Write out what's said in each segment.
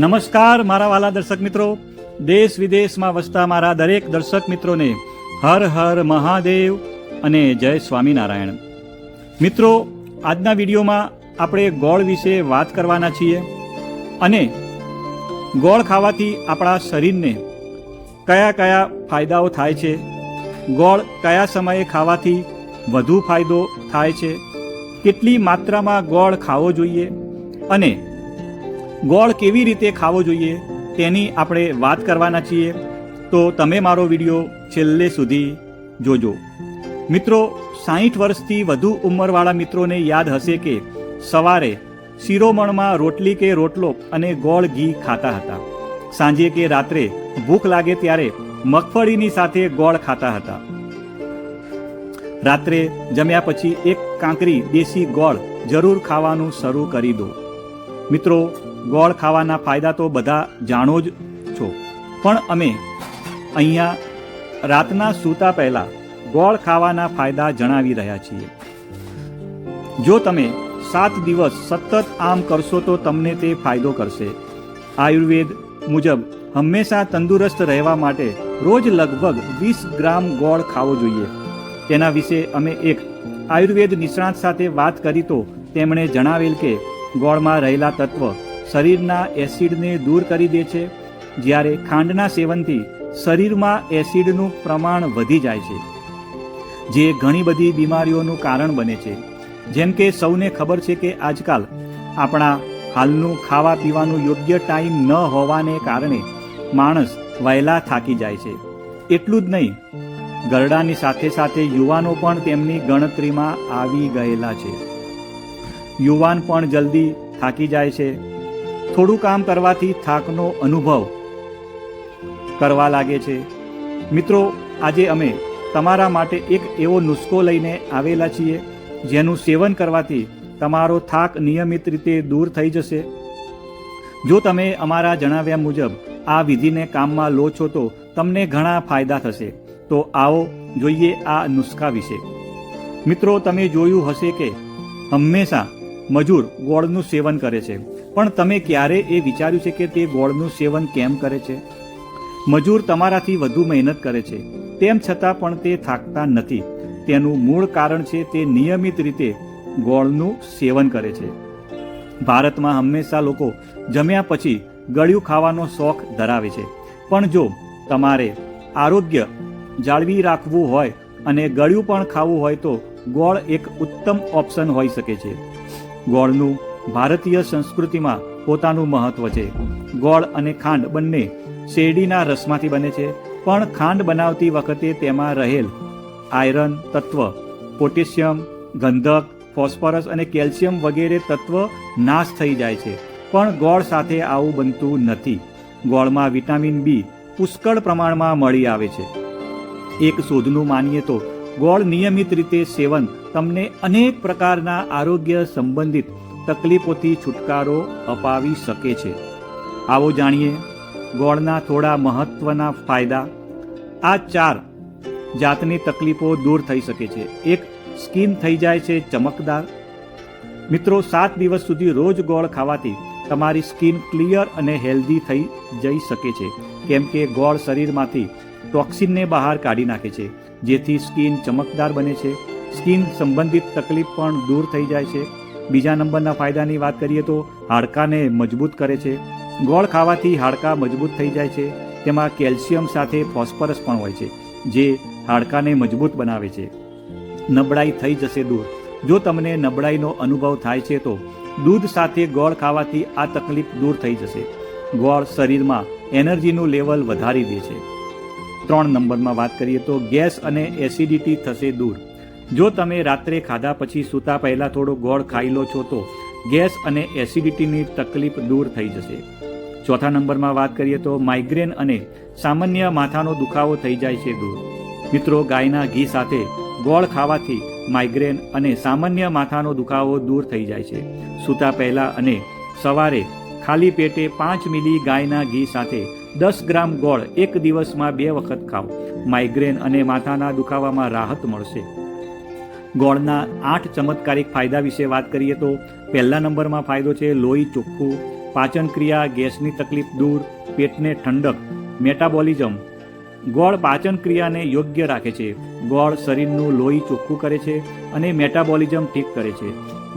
નમસ્કાર મારા વાલા દર્શક મિત્રો, દેશ વિદેશમાં વસતા મારા દરેક દર્શક મિત્રોને હર હર મહાદેવ અને જય સ્વામિનારાયણ. મિત્રો, આજના વિડીયોમાં આપણે ગોળ વિશે વાત કરવાના છીએ અને ગોળ ખાવાથી આપણા શરીરને કયા કયા ફાયદાઓ થાય છે, ગોળ કયા સમયે ખાવાથી વધુ ફાયદો થાય છે, કેટલી માત્રામાં ગોળ ખાવો જોઈએ અને ગોળ કેવી રીતે ખાવો જોઈએ તેની આપણે વાત કરવાના છીએ. તો તમે મારો વિડીયો છેલ્લે સુધી જોજો. મિત્રો, 60 વર્ષથી વધુ ઉંમરવાળા મિત્રોને યાદ હશે કે સવારે શિરોમણમાં રોટલી કે રોટલો અને ગોળ ઘી ખાતા હતા. સાંજે કે રાત્રે ભૂખ લાગે ત્યારે મગફળીની સાથે ગોળ ખાતા હતા. રાત્રે જમ્યા પછી એક કાંકરી દેશી ગોળ જરૂર ખાવાનું શરૂ કરી દો. મિત્રો, ગોળ ખાવાના ફાયદા તો બધા જાણો જ છો, પણ અમે અહીંયા રાતના સૂતા પહેલાં ગોળ ખાવાના ફાયદા જણાવી રહ્યા છીએ. જો તમે 7 દિવસ સતત આમ કરશો તો તમને તે ફાયદો કરશે. આયુર્વેદ મુજબ હંમેશા તંદુરસ્ત રહેવા માટે રોજ લગભગ 20 ગ્રામ ગોળ ખાવો જોઈએ. તેના વિશે અમે એક આયુર્વેદ નિષ્ણાત સાથે વાત કરી તો તેમણે જણાવેલ કે ગોળમાં રહેલા તત્વ શરીરના એસિડને દૂર કરી દે છે, જ્યારે ખાંડના સેવનથી શરીરમાં એસિડનું પ્રમાણ વધી જાય છે, જે ઘણી બધી બીમારીઓનું કારણ બને છે. જેમ કે સૌને ખબર છે કે આજકાલ આપણા હાલનું ખાવા પીવાનું યોગ્ય ટાઈમ ન હોવાને કારણે માણસ વહેલા થાકી જાય છે. એટલું જ નહીં, ગરડાની સાથે સાથે યુવાનો પણ તેમની ગણતરીમાં આવી ગયેલા છે. યુવાન પણ જલ્દી થાકી જાય છે. થોડું કામ કરવાથી થાકનો અનુભવ કરવા લાગે છે. મિત્રો, આજે અમે તમારા માટે એક એવો નુસ્ખો લઈને આવેલા છીએ જેનું સેવન કરવાથી તમારો થાક નિયમિત રીતે દૂર થઈ જશે. જો તમે અમારા જણાવ્યા મુજબ આ વિધિને કામમાં લો છો તો તમને ઘણા ફાયદા થશે. તો આવો જોઈએ આ નુસ્ખા વિશે. મિત્રો, તમે જોયું હશે કે હંમેશા મજૂર ગોળનું સેવન કરે છે, પણ તમે ક્યારે એ વિચાર્યું છે કે તે ગોળનું સેવન કેમ કરે છે? મજૂર તમારાથી વધુ મહેનત કરે છે, તેમ છતાં પણ તે થાકતા નથી. તેનું મૂળ કારણ છે તે નિયમિત રીતે ગોળનું સેવન કરે છે. ભારતમાં હંમેશા લોકો જમ્યા પછી ગળ્યું ખાવાનો શોખ ધરાવે છે, પણ જો તમારે આરોગ્ય જાળવી રાખવું હોય અને ગળ્યું પણ ખાવું હોય તો ગોળ એક ઉત્તમ ઓપ્શન હોઈ શકે છે. ગોળનું ભારતીય સંસ્કૃતિમાં પોતાનું મહત્વ છે. ગોળ અને ખાંડ બંને શેરડીના રસમાંથી બને છે, પણ ખાંડ બનાવતી વખતે તેમાં રહેલ આયરન તત્વ, પોટેશિયમ, ગંધક, ફોસ્ફરસ અને કેલ્શિયમ વગેરે તત્વ નાશ થઈ જાય છે. પણ ગોળ સાથે આવું બનતું નથી. ગોળમાં વિટામિન બી પુષ્કળ પ્રમાણમાં મળી આવે છે. એક શોધનું માનીએ તો ગોળ નિયમિત રીતે સેવન તમને અનેક પ્રકારના આરોગ્ય સંબંધિત તકલીફોથી છુટકારો અપાવી શકે છે. આવો જાણીએ ગોળના થોડા મહત્વના ફાયદા. આ 4 જાતની તકલીફો દૂર થઈ શકે છે. એક, સ્કિન થઈ જાય છે ચમકદાર. મિત્રો, 7 દિવસ સુધી રોજ ગોળ ખાવાથી તમારી સ્કિન ક્લિયર અને હેલ્ધી થઈ જઈ શકે છે, કેમ કે ગોળ શરીરમાંથી ટોક્સિનને બહાર કાઢી નાખે છે, જેથી સ્કિન ચમકદાર બને છે. સ્કિન સંબંધિત તકલીફ પણ દૂર થઈ જાય છે. બીજા નંબરના ફાયદાની વાત કરીએ તો હાડકાને મજબૂત કરે છે. ગોળ ખાવાથી હાડકાં મજબૂત થઈ જાય છે. તેમાં કેલ્શિયમ સાથે ફોસ્ફરસ પણ હોય છે, જે હાડકાને મજબૂત બનાવે છે. નબળાઈ થઈ જશે દૂર. જો તમને નબળાઈનો અનુભવ થાય છે તો દૂધ સાથે ગોળ ખાવાથી આ તકલીફ દૂર થઈ જશે. ગોળ શરીરમાં એનર્જીનું લેવલ વધારી દે છે. 3 નંબરમાં વાત કરીએ તો ગેસ અને એસિડિટી થશે દૂર. જો તમે રાત્રે ખાધા પછી સૂતા પહેલાં થોડો ગોળ ખાઈ લો છો તો ગેસ અને એસિડિટીની તકલીફ દૂર થઈ જશે. 4થા નંબરમાં વાત કરીએ તો માઇગ્રેન અને સામાન્ય માથાનો દુખાવો થઈ જાય છે દૂર. મિત્રો, ગાયના ઘી સાથે ગોળ ખાવાથી માઇગ્રેન અને સામાન્ય માથાનો દુખાવો દૂર થઈ જાય છે. સૂતા પહેલાં અને સવારે ખાલી પેટે 5 મિલી ગાયના ઘી સાથે 10 ગ્રામ ગોળ એક દિવસમાં 2 વખત ખાઓ. માઇગ્રેન અને માથાના દુખાવામાં રાહત મળશે. ગોળના 8 ચમત્કારિક ફાયદા વિશે વાત કરીએ તો પહેલા નંબરમાં ફાયદો છે લોહી ચોખ્ખું પાચન ક્રિયા, ગેસની તકલીફ દૂર, પેટને ઠંડક, મેટાબોલિઝમ. ગોળ પાચન ક્રિયાને યોગ્ય રાખે છે. ગોળ શરીરનું લોહી ચોખ્ખું કરે છે અને મેટાબોલિઝમ ઠીક કરે છે.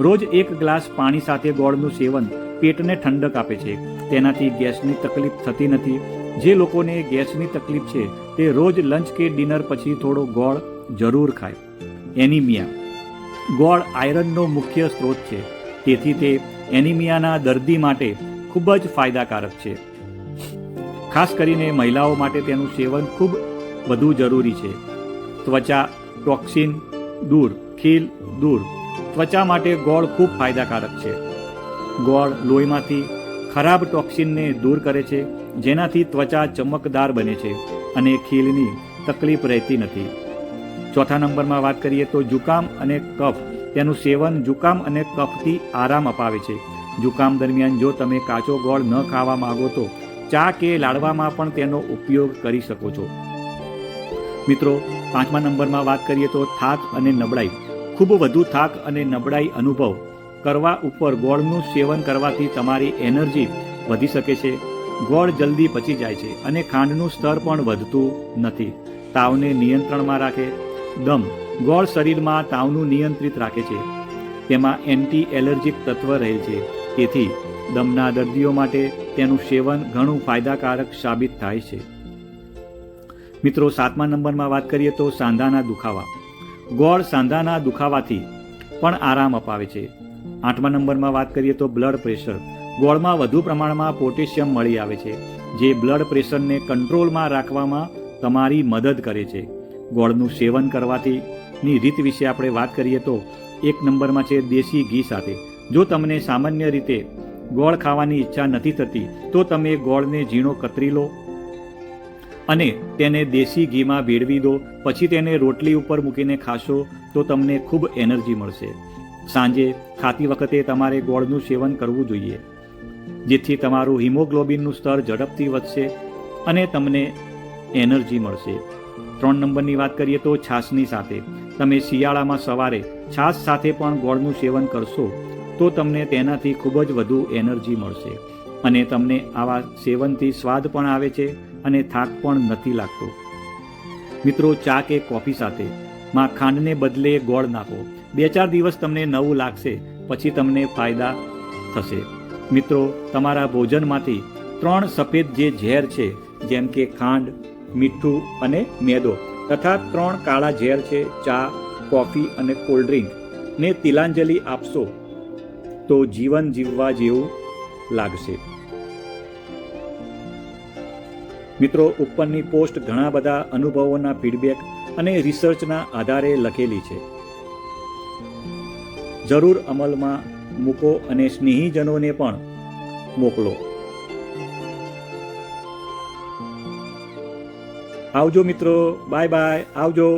રોજ 1 ગ્લાસ પાણી સાથે ગોળનું સેવન પેટને ઠંડક આપે છે. તેનાથી ગેસની તકલીફ થતી નથી. જે લોકોને ગેસની તકલીફ છે તે રોજ લંચ કે ડિનર પછી થોડો ગોળ જરૂર ખાય. એનિમિયા. ગોળ આયરનનો મુખ્ય સ્ત્રોત છે, તેથી તે એનિમિયાના દર્દી માટે ખૂબ જ ફાયદાકારક છે. ખાસ કરીને મહિલાઓ માટે તેનું સેવન ખૂબ વધુ જરૂરી છે. ત્વચા ટોક્સિન દૂર, ખીલ દૂર. ત્વચા માટે ગોળ ખૂબ ફાયદાકારક છે. ગોળ લોહીમાંથી ખરાબ ટોક્સિનને દૂર કરે છે, જેનાથી ત્વચા ચમકદાર બને છે અને ખીલની તકલીફ રહેતી નથી. ચોથા નંબરમાં વાત કરીએ તો જુકામ અને કફ. તેનું સેવન જુકામ અને કફથી આરામ અપાવે છે. જુકામ દરમિયાન જો તમે કાચો ગોળ ન ખાવા માંગો તો ચા કે લાડવામાં પણ તેનો ઉપયોગ કરી શકો છો. મિત્રો, પાંચમા નંબરમાં વાત કરીએ તો થાક અને નબળાઈ. ખૂબ વધુ થાક અને નબળાઈ અનુભવ કરવા ઉપર ગોળનું સેવન કરવાથી તમારી એનર્જી વધી શકે છે. ગોળ જલ્દી પચી જાય છે અને ખાંડનું સ્તર પણ વધતું નથી. તાવને નિયંત્રણમાં રાખે. દમ. ગોળ શરીરમાં તાવનું નિયંત્રિત રાખે છે. તેમાં એન્ટી એલર્જીક તત્વ રહે છે, તેથી દમના દર્દીઓ માટે તેનું સેવન ઘણું ફાયદાકારક સાબિત થાય છે. મિત્રો, સાતમા નંબરમાં વાત કરીએ તો સાંધાના દુખાવા. ગોળ સાંધાના દુખાવાથી પણ આરામ અપાવે છે. આઠમા નંબરમાં વાત કરીએ તો બ્લડ પ્રેશર. ગોળમાં વધુ પ્રમાણમાં પોટેશિયમ મળી આવે છે, જે બ્લડ પ્રેશરને કંટ્રોલમાં રાખવામાં તમારી મદદ કરે છે. ગોળનું સેવન કરવાથી ની રીત વિશે આપણે વાત કરીએ તો 1 નંબરમાં છે દેશી ઘી સાથે. જો તમને સામાન્ય રીતે ગોળ ખાવાની ઈચ્છા નથી થતી તો તમે ગોળને ઝીણો કતરી લો અને તેને દેશી ઘીમાં ભેળવી દો. પછી તેને રોટલી ઉપર મૂકીને ખાશો તો તમને ખૂબ એનર્જી મળશે. સાંજે ખાતી વખતે તમારે ગોળનું સેવન કરવું જોઈએ, જેથી તમારું હિમોગ્લોબિનનું સ્તર ઝડપથી વધશે અને તમને એનર્જી મળશે. 3 નંબરની વાત કરીએ તો છાશની સાથે. તમે શિયાળામાં સવારે છાશ સાથે પણ ગોળનું સેવન કરશો તો તમને તેનાથી ખૂબ જ વધુ એનર્જી મળશે અને તમને આવા સેવનથી સ્વાદ પણ આવે છે અને થાક પણ નથી લાગતો. મિત્રો, ચા કે કોફી સાથે માં ખાંડને બદલે ગોળ નાખો. 2-4 દિવસ તમને નવું લાગશે, પછી તમને ફાયદા થશે. મિત્રો, તમારા ભોજનમાંથી 3 સફેદ જે ઝેર છે, જેમ કે ખાંડ, મીઠું અને મેદો, તથા 3 કાળા ઝેર છે, ચા, કોફી અને કોલ્ડ ડ્રિંક, ને તિલાંજલિ આપશો તો જીવન જીવવા જેવું લાગશે. મિત્રો, ઉપરની પોસ્ટ ઘણા બધા અનુભવોના ફીડબેક અને રિસર્ચના આધારે લખેલી છે. જરૂર અમલમાં મૂકો અને સ્નેહીજનોને પણ મોકલો. આવજો મિત્રો, બાય બાય, આવજો.